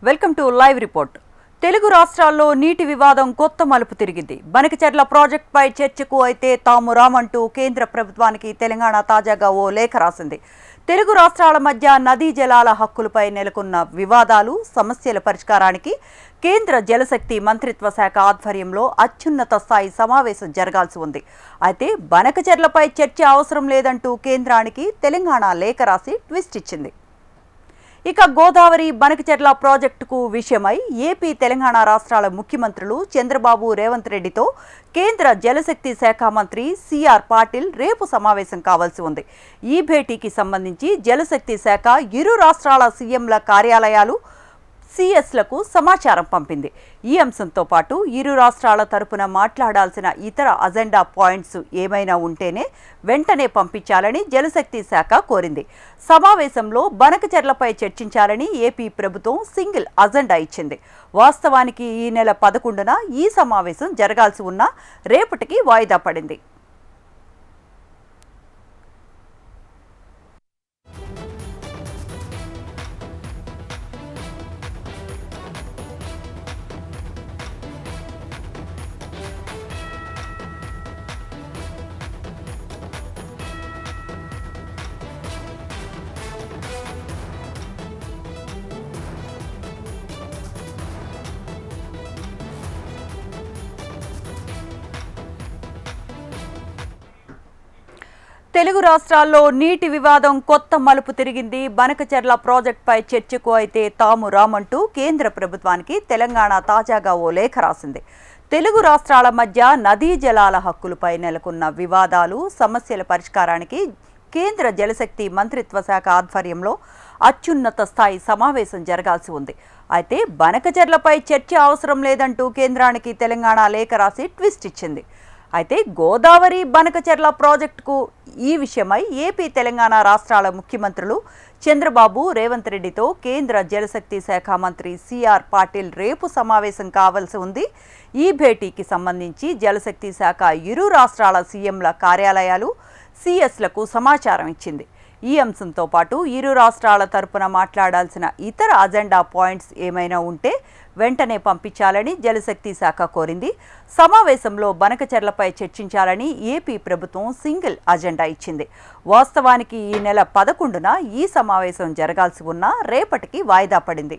Welcome to live report. Telugu రాష్ట్రాల్లో నీటి వివాదం కొత్త మలుపు తిరిగింది. బనకచెర్ల ప్రాజెక్టుపై చర్చకు అయితే తాము రామంటూ కేంద్ర ప్రభుత్వానికి తెలంగాణ తాజాగా ఓ లేఖ రాసింది. తెలుగు రాష్ట్రాల మధ్య నదీ జలాల హక్కులపై నెలకొన్న వివాదాలు, సమస్యల పరిష్కారానికి కేంద్ర జలశక్తి మంత్రిత్వ శాఖ ఆధ్వర్యంలో అత్యున్నత స్థాయి సమావేశం జరగాల్సి ఉంది. అయితే బనకచెర్లపై చర్చ అవసరం లేదంటూ కేంద్రానికి తెలంగాణ లేఖ రాసి ట్విస్ట్ ఇచ్చింది. ఇక గోదావరి బనకచెర్ల ప్రాజెక్టుకు విషయమై ఏపీ, తెలంగాణ రాష్ట్రాల ముఖ్యమంత్రులు చంద్రబాబు, రేవంత్ రెడ్డితో కేంద్ర జలశక్తి శాఖ మంత్రి సిఆర్ పాటిల్ రేపు సమావేశం కావాల్సి ఉంది. ఈ భేటీకి సంబంధించి జలశక్తి శాఖ ఇరు రాష్ట్రాల సీఎంల కార్యాలయాలు సిఎస్లకు సమాచారం పంపింది. ఈ అంశంతో పాటు ఇరు రాష్ట్రాల తరపున మాట్లాడాల్సిన ఇతర అజెండా పాయింట్స్ ఏమైనా ఉంటేనే వెంటనే పంపించాలని జలశక్తి శాఖ కోరింది. సమావేశంలో బనకచెర్లపై చర్చించాలని ఏపీ ప్రభుత్వం సింగిల్ అజెండా ఇచ్చింది. వాస్తవానికి ఈ నెల 11న ఈ సమావేశం జరగాల్సి ఉన్నా రేపటికి వాయిదా పడింది. తెలుగు రాష్ట్రాల్లో నీటి వివాదం కొత్త మలుపు తిరిగింది. బనకచెర్ల ప్రాజెక్టుపై చర్చకు అయితే తాము రామంటూ కేంద్ర ప్రభుత్వానికి తెలంగాణ తాజాగా ఓ లేఖ రాసింది. తెలుగు రాష్ట్రాల మధ్య నదీ జలాల హక్కులపై నెలకొన్న వివాదాలు, సమస్యల పరిష్కారానికి కేంద్ర జలశక్తి మంత్రిత్వ శాఖ ఆధ్వర్యంలో అత్యున్నత స్థాయి సమావేశం జరగాల్సి ఉంది. అయితే బనకచెర్లపై చర్చ అవసరం లేదంటూ కేంద్రానికి తెలంగాణ లేఖ రాసి ట్విస్ట్ ఇచ్చింది. అయితే గోదావరి బనకచెర్ల ప్రాజెక్టుకు ఈ విషయమై ఏపీ, తెలంగాణ రాష్ట్రాల ముఖ్యమంత్రులు చంద్రబాబు, రేవంత్ రెడ్డితో కేంద్ర జలశక్తి శాఖ మంత్రి సిఆర్ పాటిల్ రేపు సమావేశం కావాల్సి ఉంది. ఈ భేటీకి సంబంధించి జలశక్తి శాఖ ఇరు రాష్ట్రాల సీఎంల కార్యాలయాలు సిఎస్లకు సమాచారం ఇచ్చింది. ఈ అంశంతో పాటు ఇరు రాష్ట్రాల తరపున మాట్లాడాల్సిన ఇతర అజెండా పాయింట్స్ ఏమైనా ఉంటే వెంటనే పంపించాలని జలశక్తి శాఖ కోరింది. సమావేశంలో బనకచెర్లపై చర్చించాలని ఏపీ ప్రభుత్వం సింగిల్ అజెండా ఇచ్చింది. వాస్తవానికి ఈ నెల 11న ఈ సమావేశం జరగాల్సి ఉన్నా రేపటికి వాయిదా పడింది.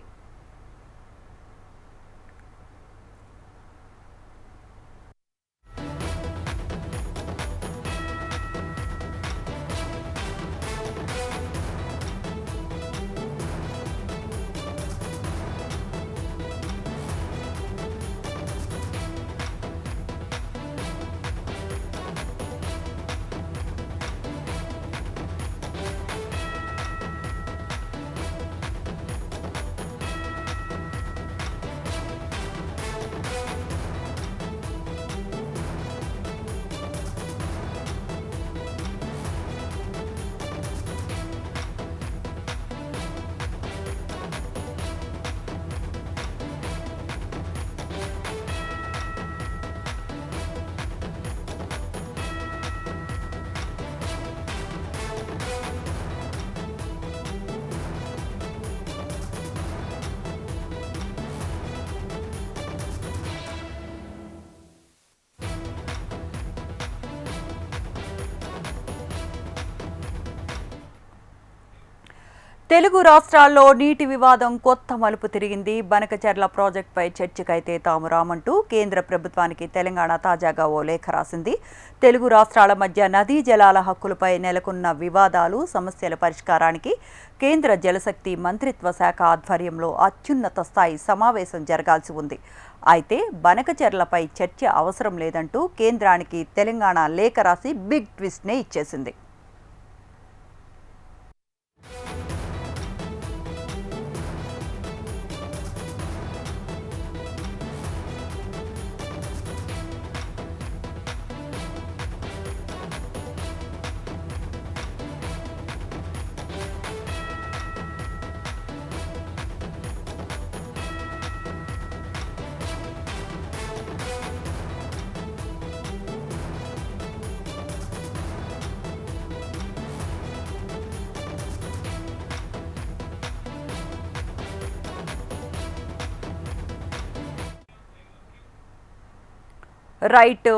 తెలుగు రాష్ట్రాల్లో నీటి వివాదం కొత్త మలుపు తిరిగింది. బనకచెర్ల ప్రాజెక్టుపై చర్చకైతే తాము రామంటూ కేంద్ర ప్రభుత్వానికి తెలంగాణ తాజాగా ఓ లేఖ రాసింది. తెలుగు రాష్ట్రాల మధ్య నదీ జలాల హక్కులపై నెలకొన్న వివాదాలు, సమస్యల పరిష్కారానికి కేంద్ర జలశక్తి మంత్రిత్వ శాఖ ఆధ్వర్యంలో అత్యున్నత స్థాయి సమావేశం జరగాల్సి ఉంది. అయితే బనకచెర్లపై చర్చ అవసరం లేదంటూ కేంద్రానికి తెలంగాణ లేఖ రాసి బిగ్ ట్విస్ట్నే ఇచ్చేసింది. రైట్.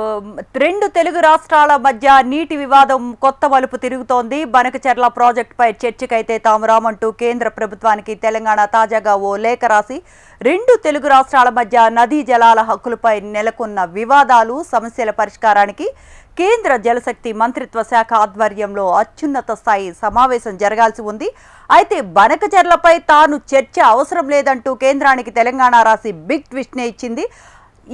రెండు తెలుగు రాష్ట్రాల మధ్య నీటి వివాదం కొత్త మలుపు తిరుగుతోంది. బనకచెర్ల ప్రాజెక్టుపై చర్చకైతే తాము రామంటూ కేంద్ర ప్రభుత్వానికి తెలంగాణ తాజాగా ఓ లేఖ రాసి రెండు తెలుగు రాష్ట్రాల మధ్య నదీ జలాల హక్కులపై నెలకొన్న వివాదాలు సమస్యల పరిష్కారానికి కేంద్ర జలశక్తి మంత్రిత్వ శాఖ ఆధ్వర్యంలో అత్యున్నత స్థాయి సమావేశం జరగాల్సి ఉంది. అయితే బనకచెర్లపై తాను చర్చ అవసరం లేదంటూ కేంద్రానికి తెలంగాణ రాసి బిగ్ ట్విస్ట్నే ఇచ్చింది.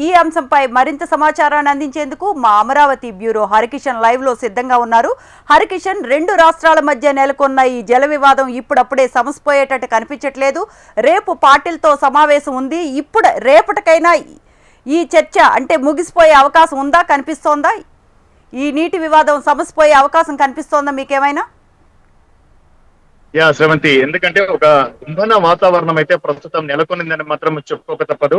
ఈ అంశంపై మరింత సమాచారాన్ని అందించేందుకు మా అమరావతి బ్యూరో హరికిషన్ లైవ్లో సిద్ధంగా ఉన్నారు. హరికిషన్, రెండు రాష్ట్రాల మధ్య నెలకొన్న ఈ జల వివాదం ఇప్పుడప్పుడే సమసిపోయేటట్టు కనిపించట్లేదు. రేపు పార్టీలతో సమావేశం ఉంది. ఇప్పుడు రేపటికైనా ఈ చర్చ అంటే ముగిసిపోయే అవకాశం ఉందా, కనిపిస్తోందా? ఈ నీటి వివాదం సమసిపోయే అవకాశం కనిపిస్తోందా మీకేమైనా? శ్రవంతి, ఎందుకంటే ఒక కుంభన వాతావరణం అయితే ప్రస్తుతం నెలకొనిందని మాత్రం చెప్పుకోక తప్పదు.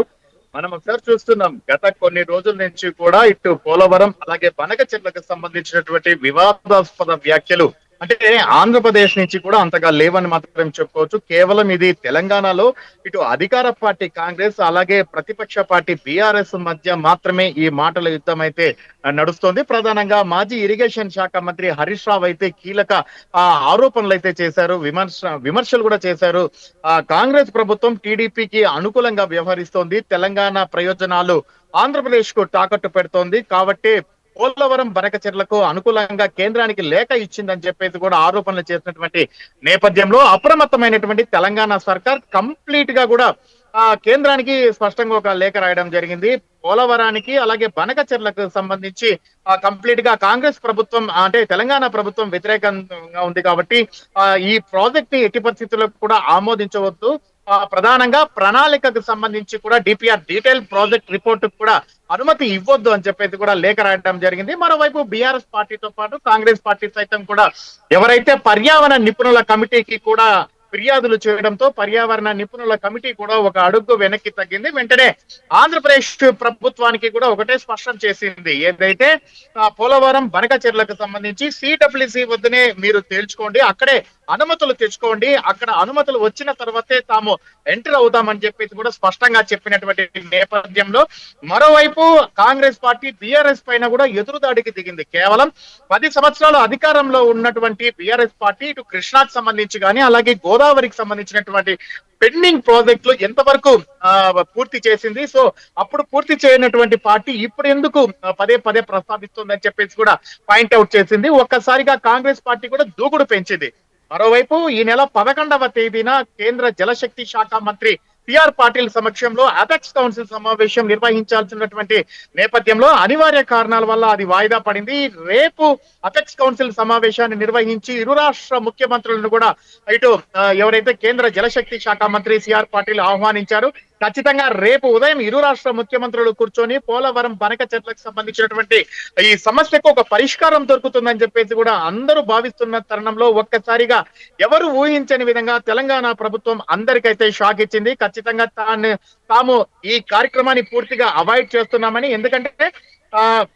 మనం ఒకసారి చూస్తున్నాం, గత కొన్ని రోజుల నుంచి కూడా ఇటు పోలవరం అలాగే బనకచెర్లకు సంబంధించినటువంటి వివాదాస్పద వ్యాఖ్యలు అంటే ఆంధ్రప్రదేశ్ నుంచి కూడా అంతగా లేవని మాత్రం చెప్పుకోవచ్చు. కేవలం ఇది తెలంగాణలో ఇటు అధికార పార్టీ కాంగ్రెస్ అలాగే ప్రతిపక్ష పార్టీ బీఆర్ఎస్ మధ్య మాత్రమే ఈ మాటల యుద్ధం అయితే నడుస్తోంది. ప్రధానంగా మాజీ ఇరిగేషన్ శాఖ మంత్రి హరీష్ రావు అయితే కీలక ఆరోపణలు అయితే చేశారు, విమర్శలు కూడా చేశారు. కాంగ్రెస్ ప్రభుత్వం టీడీపీకి అనుకూలంగా వ్యవహరిస్తోంది, తెలంగాణ ప్రయోజనాలు ఆంధ్రప్రదేశ్ కు తాకట్టు పెడుతోంది, కాబట్టి పోలవరం బనకచెర్లకు అనుకూలంగా కేంద్రానికి లేఖ ఇచ్చిందని చెప్పేసి కూడా ఆరోపణలు చేసినటువంటి నేపథ్యంలో అప్రమత్తమైనటువంటి తెలంగాణ సర్కార్ కంప్లీట్ గా కూడా కేంద్రానికి స్పష్టంగా ఒక లేఖ రాయడం జరిగింది. పోలవరానికి అలాగే బనకచెర్లకు సంబంధించి కంప్లీట్ గా కాంగ్రెస్ ప్రభుత్వం అంటే తెలంగాణ ప్రభుత్వం వ్యతిరేకంగా ఉంది కాబట్టి ఈ ప్రాజెక్ట్ ని ఎట్టి పరిస్థితుల్లో కూడా ఆమోదించవద్దు. ప్రధానంగా ప్రణాళికకు సంబంధించి కూడా డిపిఆర్ డీటెయిల్ ప్రాజెక్ట్ రిపోర్ట్ కూడా అనుమతి ఇవ్వద్దు అని చెప్పేసి కూడా లేఖ రాయడం జరిగింది. మరోవైపు బీఆర్ఎస్ పార్టీతో పాటు కాంగ్రెస్ పార్టీ సైతం కూడా ఎవరైతే పర్యావరణ నిపుణుల కమిటీకి కూడా ఫిర్యాదులు చేయడంతో పర్యావరణ నిపుణుల కమిటీ కూడా ఒక అడుగు వెనక్కి తగ్గింది. వెంటనే ఆంధ్రప్రదేశ్ ప్రభుత్వానికి కూడా ఒకటే స్పష్టం చేసింది, ఏదైతే పోలవరం బనకచెర్లకు సంబంధించి సిడబ్ల్యూసి వద్దనే మీరు తేల్చుకోండి, అక్కడే అనుమతులు తెచ్చుకోండి, అక్కడ అనుమతులు వచ్చిన తర్వాతే తాము ఎంటర్ అవుతామని చెప్పేసి కూడా స్పష్టంగా చెప్పినటువంటి నేపథ్యంలో మరోవైపు కాంగ్రెస్ పార్టీ బీఆర్ఎస్ పైన కూడా ఎదురుదాడికి దిగింది. కేవలం 10 సంవత్సరాలు అధికారంలో ఉన్నటువంటి బీఆర్ఎస్ పార్టీ ఇటు కృష్ణాకు సంబంధించి కానీ అలాగే గోదావరికి సంబంధించినటువంటి పెండింగ్ ప్రాజెక్టులు ఎంతవరకు పూర్తి చేసింది, సో అప్పుడు పూర్తి చేయనటువంటి పార్టీ ఇప్పుడు ఎందుకు పదే పదే ప్రస్తావిస్తుందని చెప్పేసి కూడా పాయింట్అవుట్ చేసింది. ఒక్కసారిగా కాంగ్రెస్ పార్టీ కూడా దూకుడు పెంచింది. మరోవైపు ఈ నెల 11వ తేదీన కేంద్ర జలశక్తి శాఖ మంత్రి సిఆర్ పాటిల్ సమక్షంలో అపెక్స్ కౌన్సిల్ సమావేశం నిర్వహించాల్సినటువంటి నేపథ్యంలో అనివార్య కారణాల వల్ల అది వాయిదా పడింది. రేపు అపెక్స్ కౌన్సిల్ సమావేశాన్ని నిర్వహించి ఇరు రాష్ట్ర ముఖ్యమంత్రులను కూడా ఇటు ఎవరైతే కేంద్ర జలశక్తి శాఖ మంత్రి సిఆర్ పాటిల్ ఆహ్వానించారు, ఖచ్చితంగా రేపు ఉదయం ఇరు రాష్ట్ర ముఖ్యమంత్రులు కూర్చొని పోలవరం బనకచెర్లకు సంబంధించినటువంటి ఈ సమస్యకు ఒక పరిష్కారం దొరుకుతుందని చెప్పేసి కూడా అందరూ భావిస్తున్న తరుణంలో ఒక్కసారిగా ఎవరు ఊహించని విధంగా తెలంగాణ ప్రభుత్వం అందరికైతే షాక్ ఇచ్చింది. ఖచ్చితంగా తాము ఈ కార్యక్రమాన్ని పూర్తిగా అవాయిడ్ చేస్తున్నామని, ఎందుకంటే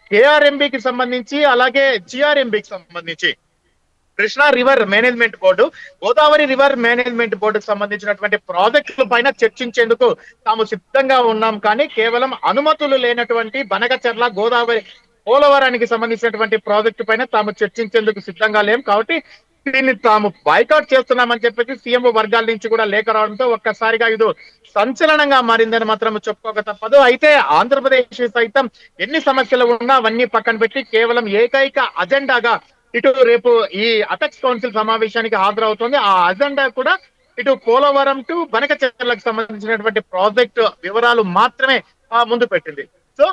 కేఆర్ఎంబికి సంబంధించి అలాగే జిఆర్ఎంబికి సంబంధించి Krishna river management board, Godavari river management బోర్డుకు సంబంధించినటువంటి ప్రాజెక్టుల పైన చర్చించేందుకు తాము సిద్ధంగా ఉన్నాం, కానీ కేవలం అనుమతులు లేనటువంటి బనకచెర్ల గోదావరి పోలవరానికి సంబంధించినటువంటి ప్రాజెక్టు పైన తాము చర్చించేందుకు సిద్ధంగా లేం, కాబట్టి దీన్ని తాము బాయ్కాట్ చేస్తున్నామని చెప్పేసి సీఎం వర్గాల నుంచి కూడా లేఖ రావడంతో ఒక్కసారిగా ఇది సంచలనంగా మారిందని మాత్రం చెప్పుకోక తప్పదు. అయితే ఆంధ్రప్రదేశ్ సైతం ఎన్ని సమస్యలు ఉన్నా అవన్నీ పక్కన పెట్టి కేవలం ఏకైక అజెండాగా ఇటు రేపు ఈ అపెక్స్ కౌన్సిల్ సమావేశానికి హాజరవుతోంది. ఆ అజెండా కూడా ఇటు పోలవరం టు బనకచెర్లకు సంబంధించినటువంటి ప్రాజెక్టు వివరాలు మాత్రమే ముందు పెట్టింది. సో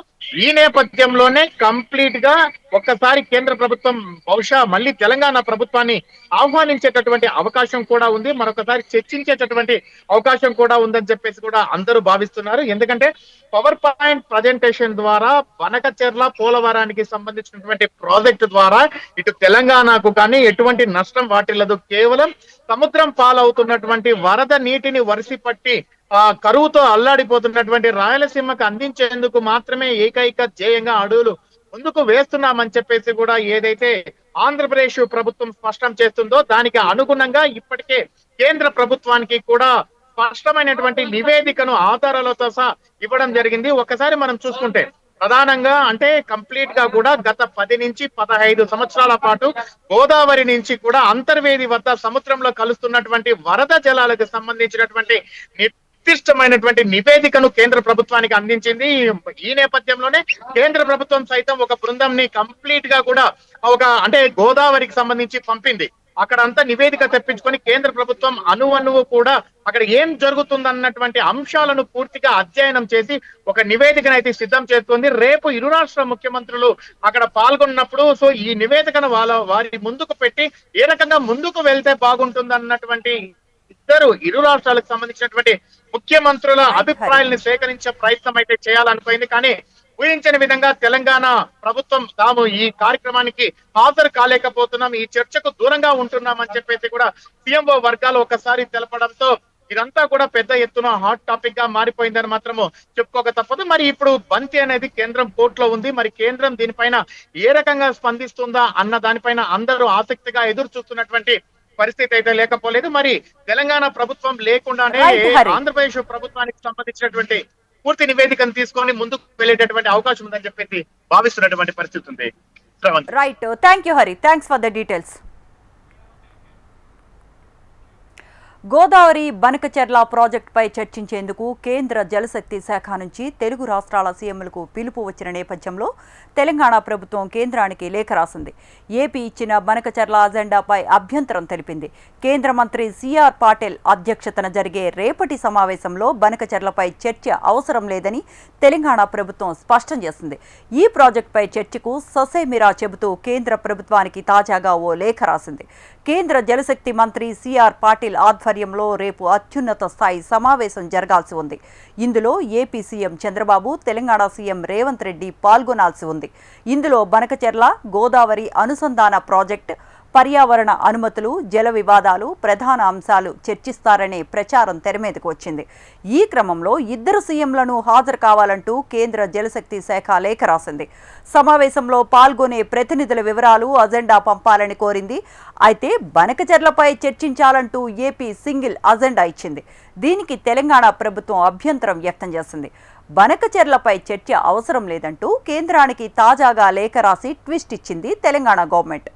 ఈ నేపథ్యంలోనే కంప్లీట్ గా ఒక్కసారి కేంద్ర ప్రభుత్వం బహుశా మళ్ళీ తెలంగాణ ప్రభుత్వాన్ని ఆహ్వానించేటటువంటి అవకాశం కూడా ఉంది, మరొకసారి చర్చించేటటువంటి అవకాశం కూడా ఉందని చెప్పేసి కూడా అందరూ భావిస్తున్నారు. ఎందుకంటే పవర్ పాయింట్ ప్రజెంటేషన్ ద్వారా బనకచెర్ల పోలవరానికి సంబంధించినటువంటి ప్రాజెక్టు ద్వారా ఇటు తెలంగాణకు కానీ ఎటువంటి నష్టం వాటిల్లదు. కేవలం సముద్రం పాలవుతున్నటువంటి వరద నీటిని వరిసి పట్టి కరువుతో అల్లాడిపోతున్నటువంటి రాయలసీమకు అందించేందుకు మాత్రమే ఏకైక ధ్యేయంగా అడుగులు ముందుకు వేస్తున్నామని చెప్పేసి కూడా ఏదైతే ఆంధ్రప్రదేశ్ ప్రభుత్వం స్పష్టం చేస్తుందో దానికి అనుగుణంగా ఇప్పటికే కేంద్ర ప్రభుత్వానికి కూడా స్పష్టమైనటువంటి నివేదికను ఆధారాలతో సహా ఇవ్వడం జరిగింది. ఒకసారి మనం చూసుకుంటే ప్రధానంగా అంటే కంప్లీట్ గా కూడా గత 10 నుంచి 15 సంవత్సరాల పాటు గోదావరి నుంచి కూడా అంతర్వేది వద్ద సముద్రంలో కలుస్తున్నటువంటి వరద జలాలకు సంబంధించినటువంటి నిర్దిష్టమైనటువంటి నివేదికను కేంద్ర ప్రభుత్వానికి అందించింది. ఈ నేపథ్యంలోనే కేంద్ర ప్రభుత్వం సైతం ఒక బృందంని కంప్లీట్ గా కూడా ఒక అంటే గోదావరికి సంబంధించి పంపింది. అక్కడ అంతా నివేదిక తెప్పించుకొని కేంద్ర ప్రభుత్వం అణువు కూడా అక్కడ ఏం జరుగుతుందన్నటువంటి అంశాలను పూర్తిగా అధ్యయనం చేసి ఒక నివేదికను అయితే సిద్ధం చేస్తుంది. రేపు ఇరు రాష్ట్ర ముఖ్యమంత్రులు అక్కడ పాల్గొన్నప్పుడు సో ఈ నివేదికను వారి ముందుకు పెట్టి ఏ రకంగా ముందుకు వెళ్తే బాగుంటుందన్నటువంటి ఇరు రాష్ట్రాలకు సంబంధించినటువంటి ముఖ్యమంత్రుల రైట్ హరి. అభిప్రాయాలను సేకరించే ప్రయత్నం అయితే చేయాలనుకుంది. కానీ ఊహించని విధంగా తెలంగాణ ప్రభుత్వం తాము ఈ కార్యక్రమానికి హాజరు కాలేకపోతున్నాం, ఈ చర్చకు దూరంగా ఉంటున్నామని చెప్పేసి కూడా సీఎంఓ వర్గాలు ఒకసారి తెలపడంతో ఇదంతా కూడా పెద్ద ఎత్తున హాట్ టాపిక్ గా మారిపోయిందని మాత్రము చెప్పుకోక తప్పదు. మరి ఇప్పుడు బంతి అనేది కేంద్రం కోర్టులో ఉంది. మరి కేంద్రం దీనిపైన ఏ రకంగా స్పందిస్తుందా అన్న దానిపైన అందరూ ఆసక్తిగా ఎదురు చూస్తున్నటువంటి పరిస్థితి అయితే లేకపోలేదు. మరి తెలంగాణ ప్రభుత్వం లేకుండానే రైట్ హరి. ఆంధ్రప్రదేశ్ ప్రభుత్వానికి సంబంధించినటువంటి పూర్తి నివేదికను తీసుకొని ముందుకు వెళ్ళేటటువంటి అవకాశం ఉందని చెప్పేసి భావిస్తున్నటువంటి పరిస్థితి ఉంది. Shravanth. Right, thank you Hari, thanks for the details. Godavari Banakacherla ప్రాజెక్టుపై చర్చించేందుకు కేంద్ర జలశక్తి శాఖ నుంచి తెలుగు రాష్ట్రాల సీఎంలకు పిలుపు వచ్చిన నేపథ్యంలో తెలంగాణ ప్రభుత్వం కేంద్రానికి లేఖ రాసింది. ఏపీ ఇచ్చిన బనకచెర్ల అజెండాపై అభ్యంతరం తెలిపింది. కేంద్ర మంత్రి సిఆర్ పాటిల్ అధ్యక్షతన జరిగే రేపటి సమావేశంలో బనకచెర్లపై చర్చ అవసరం లేదని తెలంగాణ ప్రభుత్వం స్పష్టం చేసింది. ఈ ప్రాజెక్టుపై చర్చకు ససేమిరా చెబుతూ కేంద్ర ప్రభుత్వానికి తాజాగా ఓ లేఖ రాసింది. కేంద్ర జలశక్తి మంత్రి సిఆర్ పాటిల్ ఆధ్వర్యంలో రేపు అత్యున్నత స్థాయి సమావేశం జరగాల్సి ఉంది. ఇందులో AP CM Chandrababu, Telangana CM Revanth Reddy పాల్గొనాల్సి ఉంది. ఇందులో బనకచెర్ల, గోదావరి అనుసంధాన ప్రాజెక్టు, పర్యావరణ అనుమతులు, జల వివాదాలు ప్రధాన అంశాలు చర్చిస్తారనే ప్రచారం తెరమీదకు వచ్చింది. ఈ క్రమంలో ఇద్దరు సీఎంలను హాజరు కావాలంటూ కేంద్ర జలశక్తి శాఖ లేఖ రాసింది. సమావేశంలో పాల్గొనే ప్రతినిధుల వివరాలు, అజెండా పంపాలని కోరింది. అయితే బనకచెర్లపై చర్చించాలంటూ ఏపీ సింగిల్ అజెండా ఇచ్చింది. దీనికి తెలంగాణ ప్రభుత్వం అభ్యంతరం వ్యక్తం చేసింది. బనకచెర్లపై చర్చ అవసరం లేదంటూ కేంద్రానికి తాజాగా లేఖ రాసి ట్విస్ట్ ఇచ్చింది తెలంగాణ గవర్నమెంట్.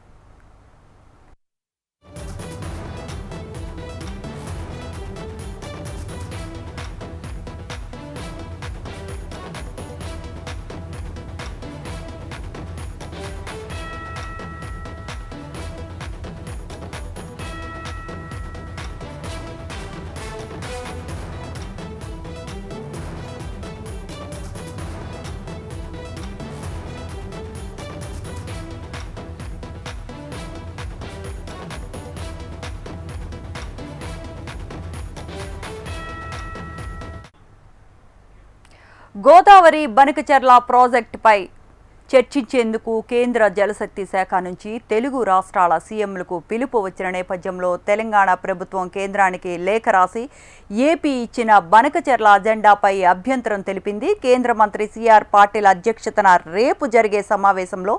గోదావరి బనకచెర్ల ప్రాజెక్టుపై చర్చించేందుకు కేంద్ర జలశక్తి శాఖ నుంచి తెలుగు రాష్ట్రాల సీఎంలకు పిలుపు వచ్చిన నేపథ్యంలో తెలంగాణ ప్రభుత్వం కేంద్రానికి లేఖ రాసి ఏపీ ఇచ్చిన బనకచెర్ల అజెండాపై అభ్యంతరం తెలిపింది. కేంద్ర మంత్రి సిఆర్ పాటిల్ అధ్యక్షతన రేపు జరిగే సమావేశంలో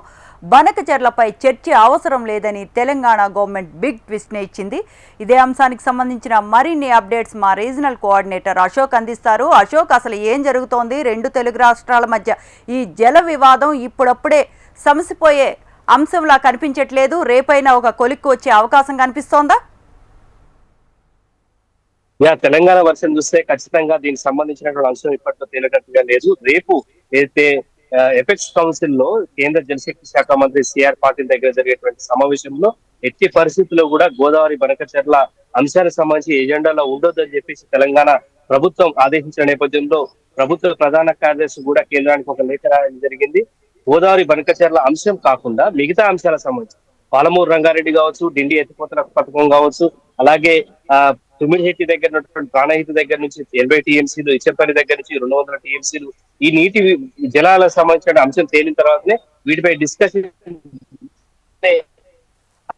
బనకచెర్లపై చర్చ అవసరం లేదని తెలంగాణ గవర్నమెంట్ బిగ్ ట్విస్ట్ని ఇచ్చింది. ఇదే అంశానికి సంబంధించిన మరిన్ని అప్డేట్స్ మా రీజనల్ కోఆర్డినేటర్ అశోక్ అందిస్తారు. అశోక్, అసలు ఏం జరుగుతోంది? రెండు తెలుగు రాష్ట్రాల మధ్య ఈ జల వివాదం ఇప్పుడప్పుడే సమసిపోయే అంశంలా కనిపించట్లేదు. రేపైనా ఒక కొలిక్కు వచ్చే అవకాశం కనిపిస్తోందా? తెలంగాణ వర్షన్ చూస్తే ఖచ్చితంగా దీనికి సంబంధించినటువంటి అంశం ఇప్పట్లో తేలినట్టుగా లేదు. రేపు అయితే ఎపెక్స్ కౌన్సిల్ లో కేంద్ర జలశక్తి శాఖ మంత్రి సిఆర్ పాటిల్ దగ్గర జరిగేటువంటి సమావేశంలో ఎట్టి పరిస్థితుల్లో కూడా గోదావరి బనకచెర్ల అంశానికి సంబంధించి ఎజెండాలో ఉండొద్దని చెప్పేసి తెలంగాణ ప్రభుత్వం ఆదేశించిన నేపథ్యంలో ప్రభుత్వ ప్రధాన కార్యదర్శి కూడా కేంద్రానికి ఒక లేఖ రాయడం జరిగింది. గోదావరి బనకచెర్ల అంశం కాకుండా మిగతా అంశాలకు సంబంధించి పాలమూరు రంగారెడ్డి కావచ్చు, డిండి ఎత్తిపోతల పథకం కావచ్చు, అలాగే తుమిడిహెట్టి దగ్గర ఉన్నటువంటి ప్రాణహితి దగ్గర నుంచి 80 టీఎంసీలు, ఇచ్చపల్లి దగ్గర నుంచి 200 టీఎంసీలు ఈ నీటి జలాలకు సంబంధించిన అంశం తేలిన తర్వాతనే వీటిపై డిస్కషన్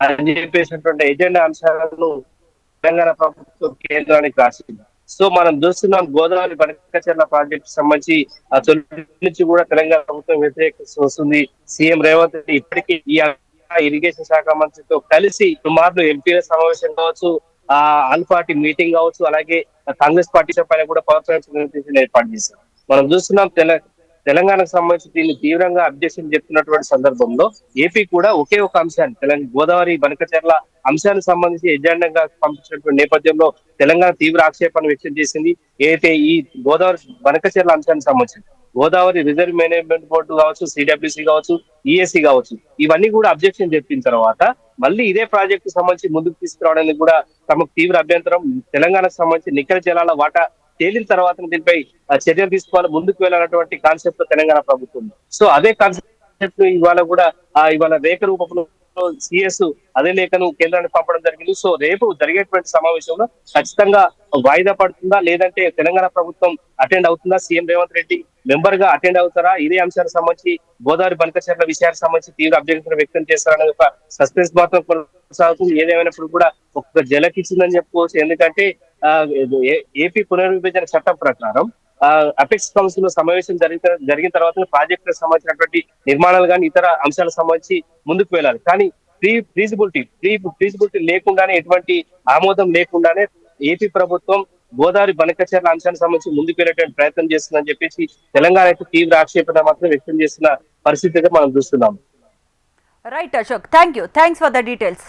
అని చెప్పేసినటువంటి ఎజెండా అంశాలను తెలంగాణ ప్రభుత్వం కేంద్రానికి రాసింది. సో మనం చూస్తున్నాం గోదావరి బనకచెర్ల ప్రాజెక్టు సంబంధించి తొలి నుంచి కూడా తెలంగాణ ప్రభుత్వం వ్యతిరేకిస్తూ వస్తుంది. సీఎం రేవంత్ రెడ్డి ఇప్పటికీ ఈ ఇరిగేషన్ శాఖ మంత్రితో కలిసి సుమారు ఎంపీల సమావేశం కావచ్చు, ఆల్ పార్టీ మీటింగ్ కావచ్చు, అలాగే కాంగ్రెస్ పార్టీ పైన కూడా పవర్ పాయింట్ ఏర్పాటు చేశారు. మనం చూస్తున్నాం తెలంగాణకు సంబంధించి దీన్ని తీవ్రంగా అబ్జెక్షన్ చెప్తున్నటువంటి సందర్భంలో ఏపీ కూడా ఒకే ఒక అంశాన్ని తెలంగాణ గోదావరి బనకచెర్ల అంశానికి సంబంధించి ఎజెండాగా పంపించినటువంటి నేపథ్యంలో తెలంగాణ తీవ్ర ఆక్షేపణ వ్యక్తం చేసింది. ఏదైతే ఈ గోదావరి బనకచెర్ల అంశానికి సంబంధించి గోదావరి రిజర్వ్ మేనేజ్మెంట్ బోర్డు కావచ్చు, సిడబ్ల్యూసి కావచ్చు, ఈఎస్సీ కావచ్చు, ఇవన్నీ కూడా అబ్జెక్షన్ చెప్పిన తర్వాత మళ్ళీ ఇదే ప్రాజెక్టు సంబంధించి ముందుకు తీసుకురావడానికి కూడా తమకు తీవ్ర అభ్యంతరం. తెలంగాణకు సంబంధించి నికర జలాల వాటా తేలిన తర్వాత దీనిపై చర్యలు తీసుకోవాలి, ముందుకు వెళ్ళాలన్నటువంటి కాన్సెప్ట్ లో తెలంగాణ ప్రభుత్వం. సో అదే కాన్సెప్ట్ ఇవాళ కూడా ఇవాళ రేఖ రూపంలో సిఎస్ అదే లేఖను కేంద్రానికి పంపడం జరిగింది. సో రేపు జరిగేటువంటి సమావేశంలో ఖచ్చితంగా వాయిదా పడుతుందా, లేదంటే తెలంగాణ ప్రభుత్వం అటెండ్ అవుతుందా, సీఎం రేవంత్ రెడ్డి మెంబర్ గా అటెండ్ అవుతారా, ఇదే అంశానికి సంబంధించి గోదావరి బనకచెర్ల విషయానికి సంబంధించి తీవ్ర అభ్యంతరం వ్యక్తం చేస్తారనే ఒక సస్పెన్స్ మాత్రం కొనసాగుతుంది. ఏదేమైనప్పుడు కూడా ఒక జలకిచ్చిందని చెప్పుకోవచ్చు. ఎందుకంటే ఏపీ పునర్విభజన చట్టం ప్రకారం అపెక్స్ కౌన్సిల్ లో సమావేశం జరిగిన తర్వాత ప్రాజెక్టులకు సంబంధించినటువంటి నిర్మాణాలు కానీ ఇతర అంశాలకు సంబంధించి ముందుకు వెళ్ళాలి. కానీ ఫీజిబిలిటీ లేకుండానే, ఎటువంటి ఆమోదం లేకుండానే ఏపీ ప్రభుత్వం గోదావరి బనకచెర్ల అంశానికి సంబంధించి ముందుకు వెళ్ళేటువంటి ప్రయత్నం చేస్తుందని చెప్పేసి తెలంగాణ అయితే తీవ్ర ఆక్షేపణ మాత్రం వ్యక్తం చేస్తున్న పరిస్థితిగా మనం చూస్తున్నాం. Right Ashok, thanks for the details.